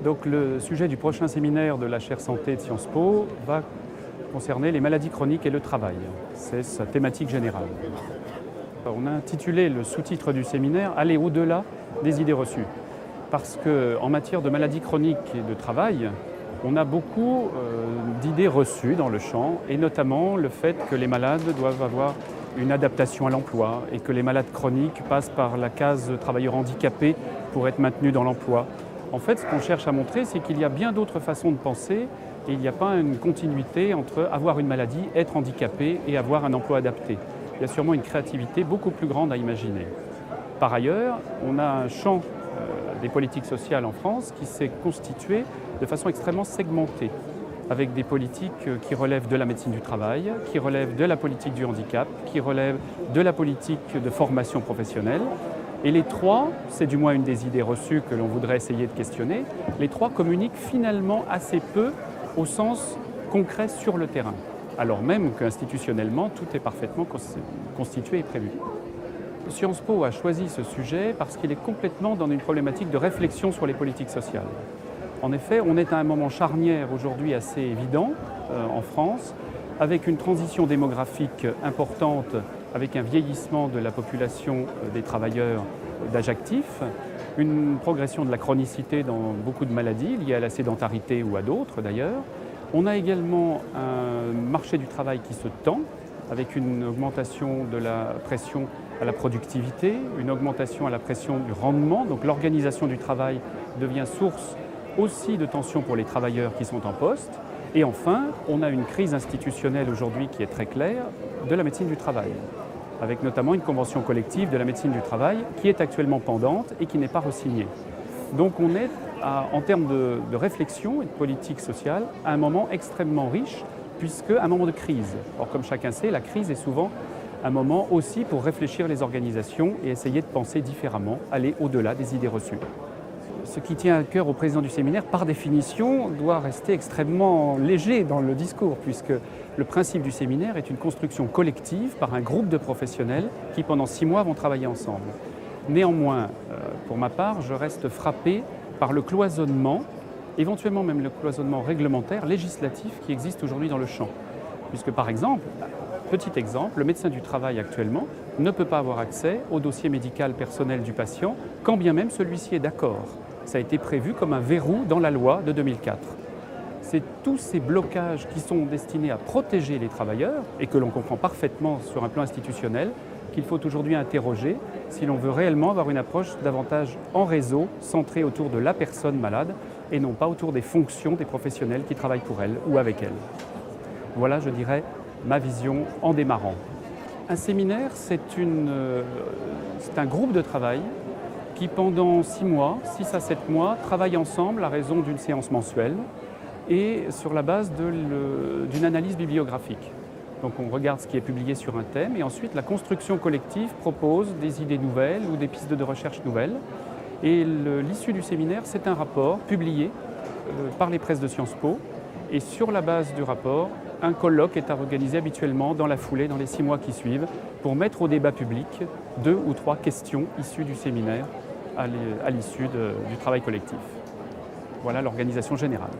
Donc le sujet du prochain séminaire de la chaire santé de Sciences Po va concerner les maladies chroniques et le travail. C'est sa thématique générale. On a intitulé le sous-titre du séminaire « Aller au-delà des idées reçues ». Parce qu'en matière de maladies chroniques et de travail, on a beaucoup d'idées reçues dans le champ, et notamment le fait que les malades doivent avoir une adaptation à l'emploi et que les malades chroniques passent par la case travailleurs handicapés pour être maintenus dans l'emploi. En fait, ce qu'on cherche à montrer, c'est qu'il y a bien d'autres façons de penser et il n'y a pas une continuité entre avoir une maladie, être handicapé et avoir un emploi adapté. Il y a sûrement une créativité beaucoup plus grande à imaginer. Par ailleurs, on a un champ des politiques sociales en France qui s'est constitué de façon extrêmement segmentée, avec des politiques qui relèvent de la médecine du travail, qui relèvent de la politique du handicap, qui relèvent de la politique de formation professionnelle. Et les trois, c'est du moins une des idées reçues que l'on voudrait essayer de questionner, les trois communiquent finalement assez peu au sens concret sur le terrain, alors même qu'institutionnellement, tout est parfaitement constitué et prévu. Sciences Po a choisi ce sujet parce qu'il est complètement dans une problématique de réflexion sur les politiques sociales. En effet, on est à un moment charnière aujourd'hui assez évident en France, avec une transition démographique importante, avec un vieillissement de la population des travailleurs d'âge actif, une progression de la chronicité dans beaucoup de maladies liées à la sédentarité ou à d'autres d'ailleurs. On a également un marché du travail qui se tend, avec une augmentation de la pression à la productivité, une augmentation à la pression du rendement. Donc l'organisation du travail devient source aussi de tensions pour les travailleurs qui sont en poste. Et enfin, on a une crise institutionnelle aujourd'hui qui est très claire de la médecine du travail, avec notamment une convention collective de la médecine du travail qui est actuellement pendante et qui n'est pas re-signée. Donc on est, en termes de réflexion et de politique sociale, à un moment extrêmement riche, puisque un moment de crise. Or, comme chacun sait, la crise est souvent un moment aussi pour réfléchir les organisations et essayer de penser différemment, aller au-delà des idées reçues. Ce qui tient à cœur au président du séminaire, par définition, doit rester extrêmement léger dans le discours, puisque le principe du séminaire est une construction collective par un groupe de professionnels qui, pendant 6 mois, vont travailler ensemble. Néanmoins, pour ma part, je reste frappé par le cloisonnement, éventuellement même le cloisonnement réglementaire, législatif qui existe aujourd'hui dans le champ. Puisque par exemple, petit exemple, le médecin du travail actuellement ne peut pas avoir accès au dossier médical personnel du patient, quand bien même celui-ci est d'accord. Ça a été prévu comme un verrou dans la loi de 2004. C'est tous ces blocages qui sont destinés à protéger les travailleurs et que l'on comprend parfaitement sur un plan institutionnel qu'il faut aujourd'hui interroger si l'on veut réellement avoir une approche davantage en réseau, centrée autour de la personne malade et non pas autour des fonctions des professionnels qui travaillent pour elle ou avec elle. Voilà, je dirais, ma vision en démarrant. Un séminaire, c'est un groupe de travail qui, pendant 6 mois, 6 à 7 mois, travaille ensemble à raison d'une séance mensuelle et sur la base d'une analyse bibliographique. Donc on regarde ce qui est publié sur un thème et ensuite la construction collective propose des idées nouvelles ou des pistes de recherche nouvelles. Et l'issue du séminaire, c'est un rapport publié par les presses de Sciences Po. Et sur la base du rapport, un colloque est organisé habituellement dans la foulée, dans les 6 mois qui suivent, pour mettre au débat public 2 ou 3 questions issues du séminaire à l'issue du travail collectif. Voilà l'organisation générale.